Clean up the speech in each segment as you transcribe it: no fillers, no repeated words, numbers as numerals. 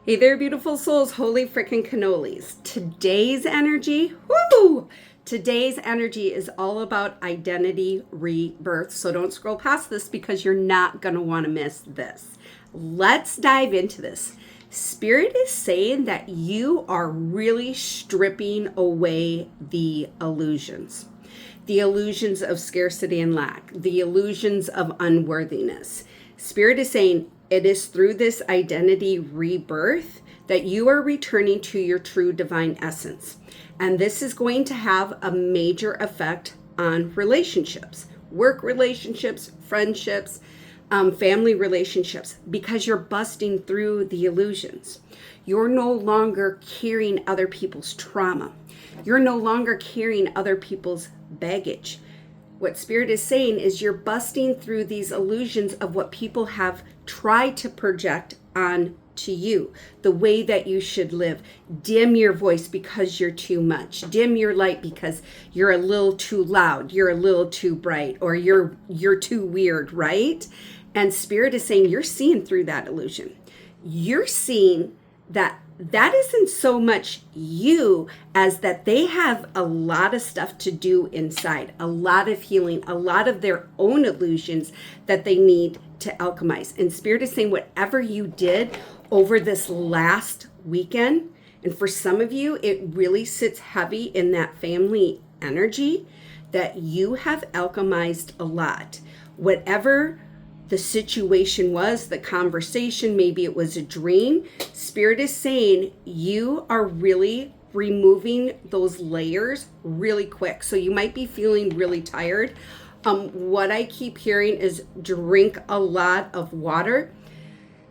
Hey there, beautiful souls. Holy freaking cannolis. Today's energy, woo! Today's energy is all about identity rebirth. So don't scroll past this because you're not going to want to miss this. Let's dive into this. Spirit is saying that you are really stripping away the illusions. The illusions of scarcity and lack, the illusions of unworthiness. Spirit is saying it is through this identity rebirth that you are returning to your true divine essence. And this is going to have a major effect on relationships, work relationships, friendships, family relationships, because you're busting through the illusions. You're no longer carrying other people's trauma. You're no longer carrying other people's baggage. What Spirit is saying is you're busting through these illusions of what people have tried to project on to you, the way that you should live. Dim your voice because you're too much. Dim your light because you're a little too loud, you're a little too bright, or you're too weird, right? And Spirit is saying you're seeing through that illusion. You're seeing that isn't so much you as that they have a lot of stuff to do inside, a lot of healing, a lot of their own illusions that they need to alchemize. And Spirit is saying whatever you did over this last weekend, and for some of you, it really sits heavy in that family energy, that you have alchemized a lot. Whatever the situation was, the conversation, maybe it was a dream, Spirit is saying you are really removing those layers really quick. So you might be feeling really tired. What I keep hearing is drink a lot of water.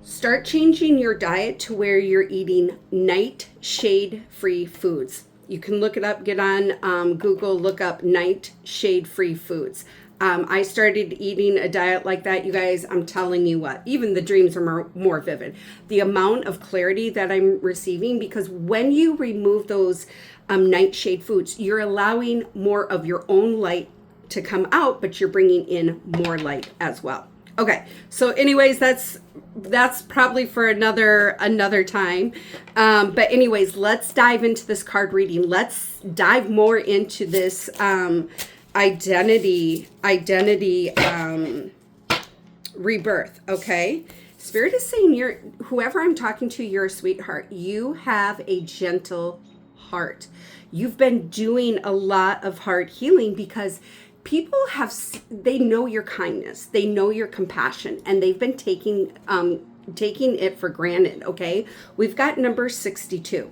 Start changing your diet to where you're eating nightshade-free foods. You can look it up, get on Google, look up nightshade-free foods. I started eating a diet like that, you guys. I'm telling you what, even the dreams are more vivid. The amount of clarity that I'm receiving, because when you remove those nightshade foods, you're allowing more of your own light to come out, but you're bringing in more light as well. Okay, so anyways, that's probably for another time. But anyways, let's dive into this card reading. Let's dive more into this identity rebirth. Okay, Spirit is saying whoever I'm talking to, you're a sweetheart. You have a gentle heart. You've been doing a lot of heart healing because people they know your kindness, they know your compassion, and they've been taking it for granted. Okay, we've got number 62.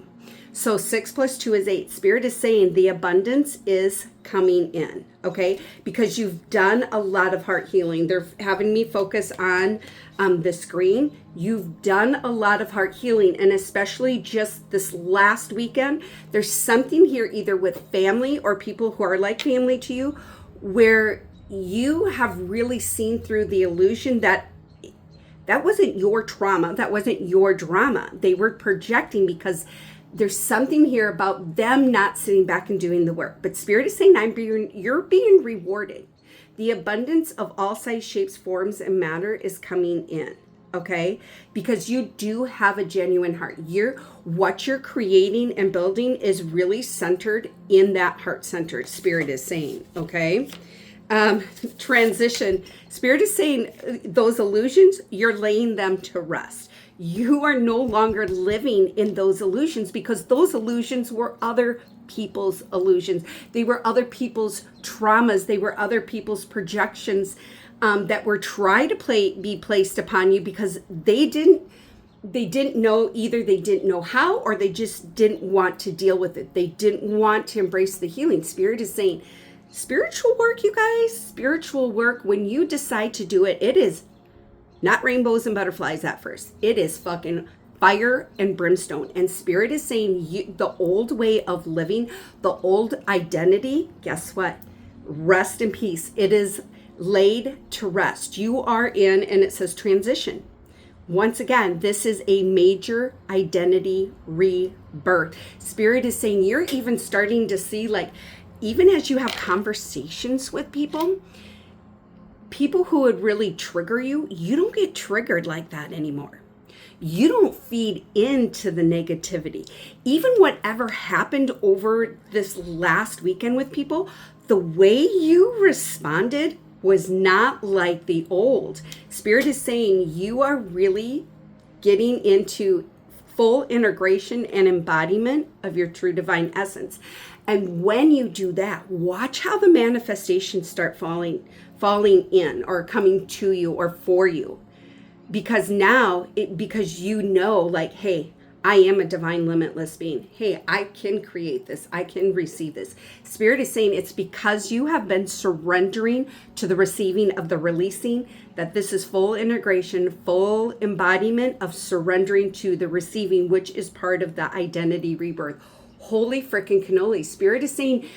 So 6 + 2 is 8. Spirit is saying the abundance is coming in, okay? Because you've done a lot of heart healing. They're having me focus on the screen. You've done a lot of heart healing, and especially just this last weekend, there's something here either with family or people who are like family to you, where you have really seen through the illusion that wasn't your trauma, that wasn't your drama. They were projecting because there's something here about them not sitting back and doing the work. But Spirit is saying you're being rewarded. The abundance of all size, shapes, forms, and matter is coming in, okay? Because you do have a genuine heart. What you're creating and building is really centered in that heart-centered, Spirit is saying, okay? Transition. Spirit is saying those illusions, you're laying them to rest. You are no longer living in those illusions because those illusions were other people's illusions. They were other people's traumas. They were other people's projections that were trying to be placed upon you because they didn't know, either they didn't know how, or they just didn't want to deal with it. They didn't want to embrace the healing. Spirit is saying spiritual work, you guys, spiritual work, when you decide to do it, it is not rainbows and butterflies at first. It is fucking fire and brimstone. And Spirit is saying the old way of living, the old identity, guess what? Rest in peace. It is laid to rest. You are in, and it says transition. Once again, this is a major identity rebirth. Spirit is saying you're even starting to see, like, even as you have conversations with people who would really trigger you, you don't get triggered like that anymore. You don't feed into the negativity. Even whatever happened over this last weekend with people, the way you responded was not like the old. Spirit is saying you are really getting into full integration and embodiment of your true divine essence. And when you do that, watch how the manifestations start falling in or coming to you or for you. Because now, because you know, like, hey, I am a divine limitless being. Hey, I can create this. I can receive this. Spirit is saying it's because you have been surrendering to the receiving of the releasing, that this is full integration, full embodiment of surrendering to the receiving, which is part of the identity rebirth. Holy freaking cannoli. Spirit is saying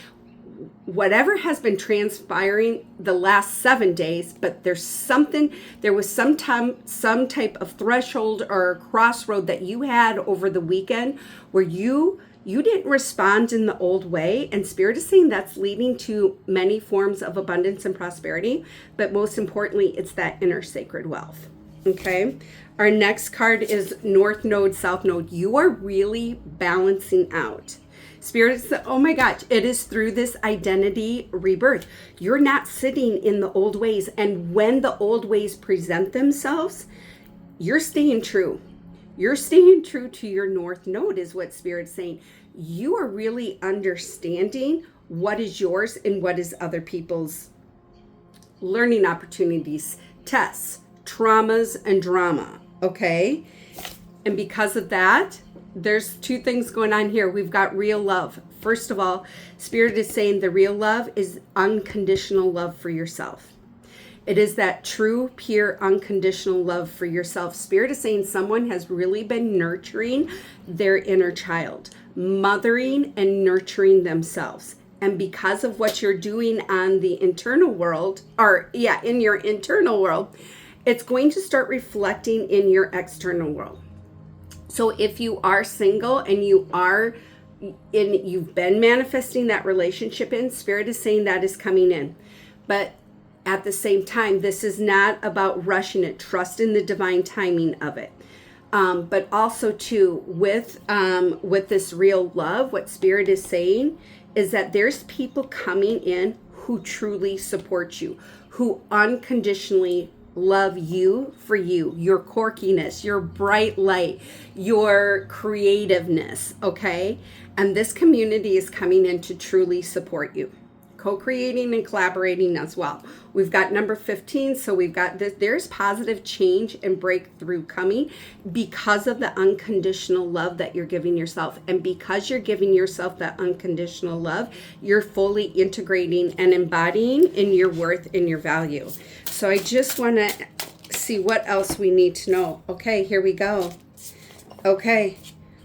whatever has been transpiring the last 7 days, but there was some type of threshold or crossroad that you had over the weekend where you didn't respond in the old way. And Spirit is saying that's leading to many forms of abundance and prosperity. But most importantly, it's that inner sacred wealth. Okay. Our next card is North Node, South Node. You are really balancing out. Spirit is, oh my gosh, it is through this identity rebirth. You're not sitting in the old ways. And when the old ways present themselves, you're staying true. You're staying true to your North Node is what Spirit's saying. You are really understanding what is yours and what is other people's learning opportunities, tests, traumas, and drama. Okay? And because of that, there's two things going on here. We've got real love. First of all, Spirit is saying the real love is unconditional love for yourself. It is that true, pure, unconditional love for yourself. Spirit is saying someone has really been nurturing their inner child, mothering and nurturing themselves. And because of what you're doing on the internal world, in your internal world, it's going to start reflecting in your external world. So if you are single and you've been manifesting that relationship in, Spirit is saying that is coming in. But at the same time, this is not about rushing it. Trust in the divine timing of it. But also too, with this real love, what Spirit is saying is that there's people coming in who truly support you, who unconditionally love you for you, your quirkiness, your bright light, your creativeness, okay? And this community is coming in to truly support you, co-creating and collaborating as well. We've got number 15, so we've got this. There's positive change and breakthrough coming because of the unconditional love that you're giving yourself. And because you're giving yourself that unconditional love, you're fully integrating and embodying in your worth and your value. So I just want to see what else we need to know. Okay, here we go. Okay,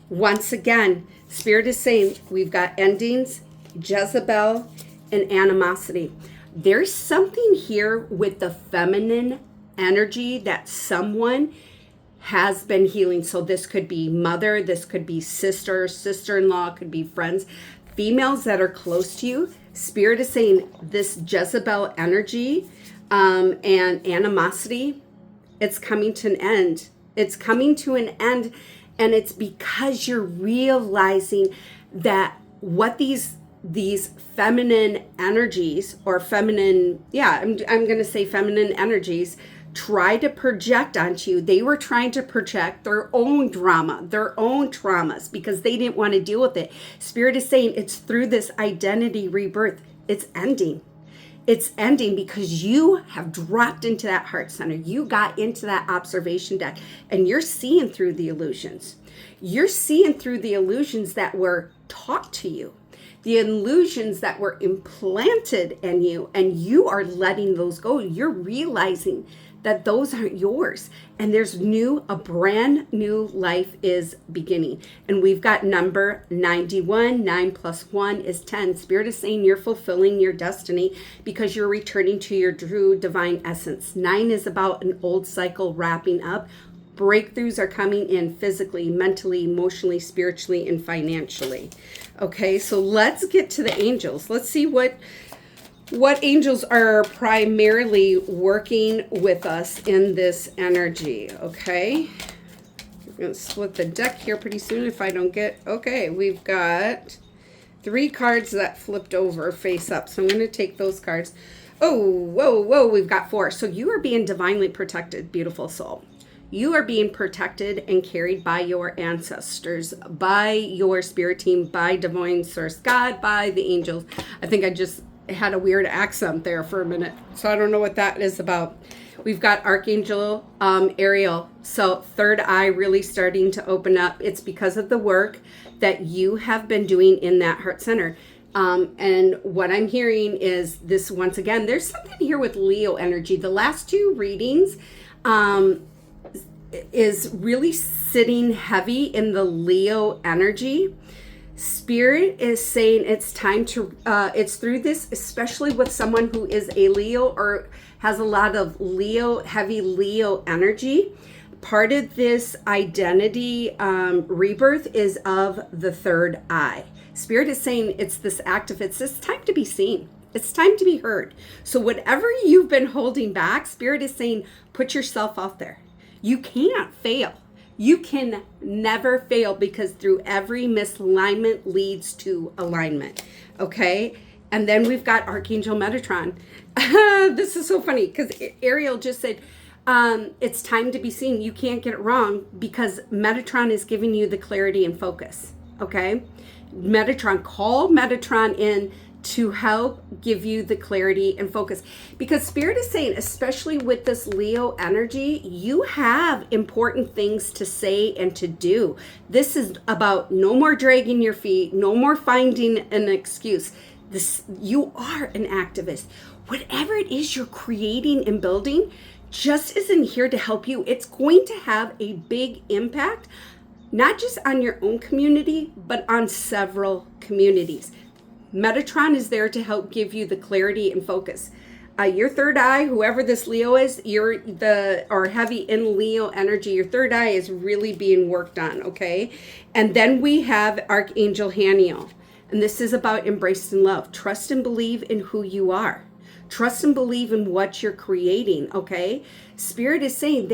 once again, Spirit is saying we've got endings, Jezebel, and animosity. There's something here with the feminine energy that someone has been healing. So this could be mother, this could be sister, sister-in-law, could be friends, females that are close to you. Spirit is saying this Jezebel energy and animosity, it's coming to an end. It's coming to an end, and it's because you're realizing that what these feminine energies or feminine, I'm going to say feminine energies, try to project onto you. They were trying to project their own drama, their own traumas, because they didn't want to deal with it. Spirit is saying it's through this identity rebirth. It's ending. It's ending because you have dropped into that heart center. You got into that observation deck and you're seeing through the illusions. You're seeing through the illusions that were taught to you, the illusions that were implanted in you, and you are letting those go. You're realizing that those aren't yours. And there's a brand new life is beginning. And we've got number 91, 9 plus 1 is 10. Spirit is saying you're fulfilling your destiny because you're returning to your true divine essence. 9 is about an old cycle wrapping up. Breakthroughs are coming in physically, mentally, emotionally, spiritually, and financially. Okay, so let's get to the angels. Let's see what angels are primarily working with us in this energy, okay? I'm going to split the deck here pretty soon if I don't get... Okay, we've got 3 cards that flipped over face up. So I'm going to take those cards. Oh, whoa, whoa, we've got 4. So you are being divinely protected, beautiful soul. You are being protected and carried by your ancestors, by your spirit team, by divine source God, by the angels. I think I just had a weird accent there for a minute, so I don't know what that is about. We've got Archangel Ariel. So third eye really starting to open up. It's because of the work that you have been doing in that heart center. And what I'm hearing is this once again, there's something here with Leo energy. The last 2 readings is really sitting heavy in the Leo energy. Spirit is saying it's time to, it's through this, especially with someone who is a Leo or has a lot of Leo, heavy Leo energy. Part of this identity rebirth is of the third eye. Spirit is saying it's this active, it's time to be seen. It's time to be heard. So whatever you've been holding back, Spirit is saying, put yourself out there. You can't fail. You can never fail because through every misalignment leads to alignment. Okay? And then we've got Archangel Metatron. This is so funny because Ariel just said, it's time to be seen. You can't get it wrong because Metatron is giving you the clarity and focus. Okay? Metatron, call Metatron in to help give you the clarity and focus, because Spirit is saying, especially with this Leo energy, you have important things to say and to do. This is about no more dragging your feet, no more finding an excuse. You are an activist. Whatever it is you're creating and building just isn't here to help you. It's going to have a big impact, not just on your own community, but on several communities. Metatron is there to help give you the clarity and focus. Your third eye, whoever this Leo is, or heavy in Leo energy, your third eye is really being worked on, okay? And then we have Archangel Haniel. And this is about embrace and love. Trust and believe in who you are. Trust and believe in what you're creating, okay? Spirit is saying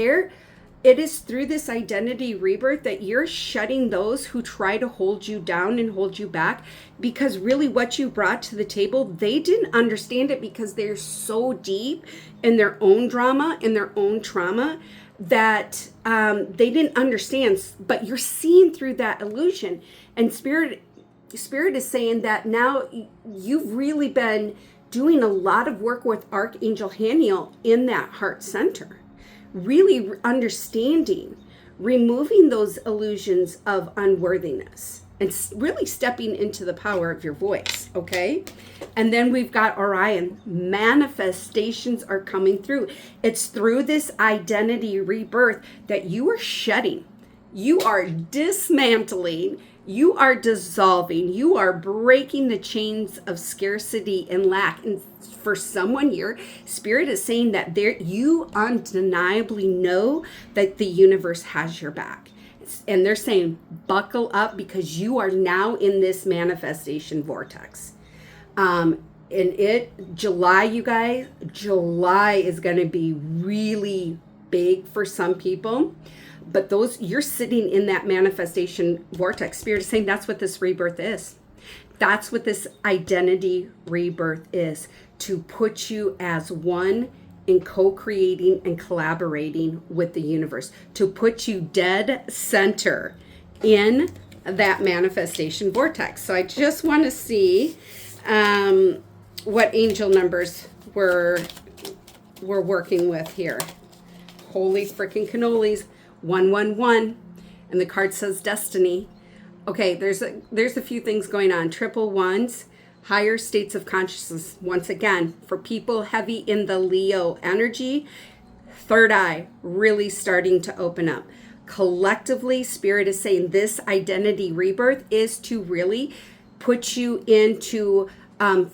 it is through this identity rebirth that you're shutting those who try to hold you down and hold you back, because really what you brought to the table, they didn't understand it because they're so deep in their own drama, in their own trauma, that they didn't understand. But you're seeing through that illusion. And Spirit is saying that now you've really been doing a lot of work with Archangel Haniel in that heart center. Really understanding, removing those illusions of unworthiness and really stepping into the power of your voice, okay? And then we've got Orion. Manifestations are coming through. It's through this identity rebirth that you are shedding, you are dismantling, you are dissolving, you are breaking the chains of scarcity and lack. And for someone here, Spirit is saying that you undeniably know that the universe has your back. And they're saying, buckle up because you are now in this manifestation vortex. July, you guys, July is going to be really big for some people. But you're sitting in that manifestation vortex. Spirit is saying that's what this rebirth is. That's what this identity rebirth is, to put you as one in co-creating and collaborating with the universe, to put you dead center in that manifestation vortex. So I just want to see what angel numbers we're working with here. Holy freaking cannolis. 111, and the card says destiny. Okay, there's a few things going on. Triple ones, higher states of consciousness. Once again, for people heavy in the Leo energy, third eye really starting to open up. Collectively, Spirit is saying this identity rebirth is to really put you into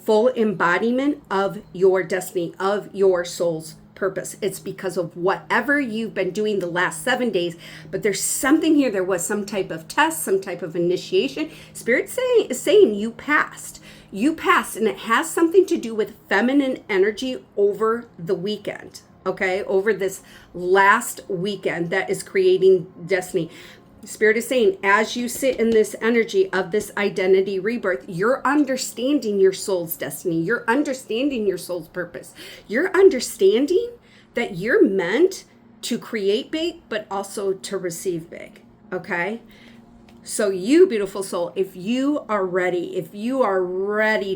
full embodiment of your destiny, of your soul's purpose. It's because of whatever you've been doing the last 7 days, but there's something here. There was some type of test, some type of initiation. Spirit is saying you passed, and it has something to do with feminine energy over the weekend. Okay, over this last weekend that is creating destiny. Spirit is saying, as you sit in this energy of this identity rebirth, you're understanding your soul's destiny. You're understanding your soul's purpose. You're understanding that you're meant to create big, but also to receive big. Okay? So you, beautiful soul, if you are ready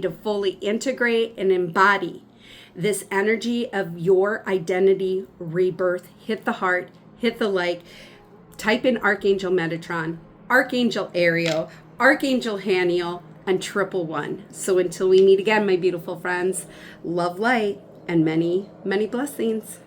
to fully integrate and embody this energy of your identity rebirth, hit the heart, hit the like, type in Archangel Metatron, Archangel Ariel, Archangel Haniel, and 111. So until we meet again, my beautiful friends, love, light, and many, many blessings.